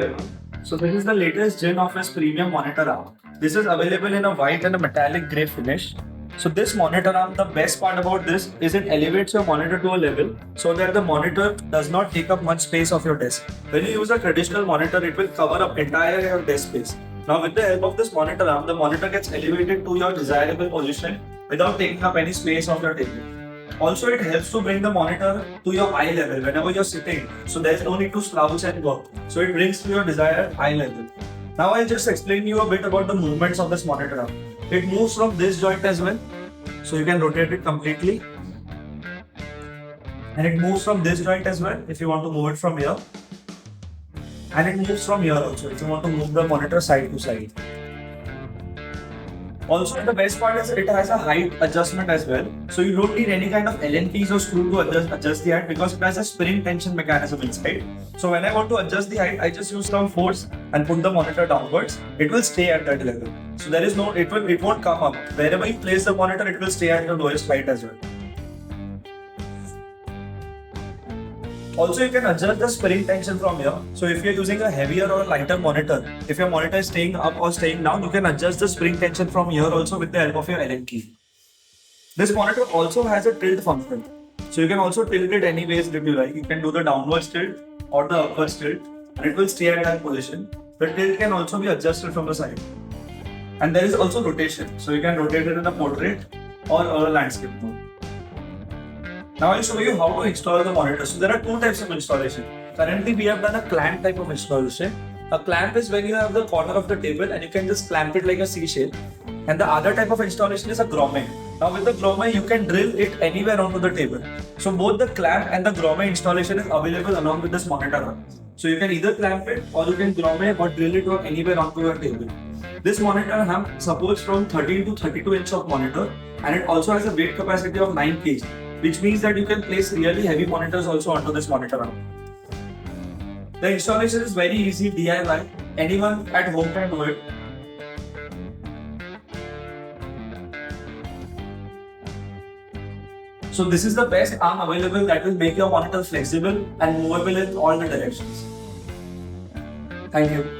everyone. So this is the latest Gen Office Premium monitor arm. This is available in a white and a metallic grey finish. So this monitor arm, the best part about this is it elevates your monitor to a level so that the monitor does not take up much space of your desk. When you use a traditional monitor, it will cover up entire your desk space. Now with the help of this monitor arm, the monitor gets elevated to your desirable position without taking up any space of your table. Also, it helps to bring the monitor to your eye level whenever you're sitting, so there's no need to slouch and work. So it brings to your desired eye level. Now I'll just explain you a bit about the movements of this monitor arm. It moves from this joint as well, so you can rotate it completely. And it moves from this joint as well if you want to move it from here. And it moves from here also if you want to move the monitor side to side. Also, the best part is it has a height adjustment as well. So you don't need any kind of Allen keys or screw to adjust the height because it has a spring tension mechanism inside. So when I want to adjust the height, I just use some force and put the monitor downwards. It will stay at that level. So there is no, it won't come up. Wherever you place the monitor, it will stay at the lowest height as well. Also, you can adjust the spring tension from here. So if you're using a heavier or lighter monitor, if your monitor is staying up or staying down, you can adjust the spring tension from here also with the help of your Allen key. This monitor also has a tilt function. So you can also tilt it any ways that you like. You can do the downwards tilt or the upwards tilt and it will stay at that position. The tilt can also be adjusted from the side. And there is also rotation. So you can rotate it in a portrait or a landscape mode. Now I'll show you how to install the monitor. So there are two types of installation. Currently we have done a clamp type of installation. A clamp is when you have the corner of the table and you can just clamp it like a C shape. And the other type of installation is a grommet. Now with the grommet you can drill it anywhere onto the table. So both the clamp and the grommet installation is available along with this monitor arm. So you can either clamp it or you can grommet or drill it anywhere onto your table. This monitor arm supports from 13 to 32 inch of monitor and it also has a weight capacity of 9 kg. Which means that you can place really heavy monitors also onto this monitor arm. The installation is very easy, DIY. Anyone at home can do it. So this is the best arm available that will make your monitor flexible and movable in all the directions. Thank you.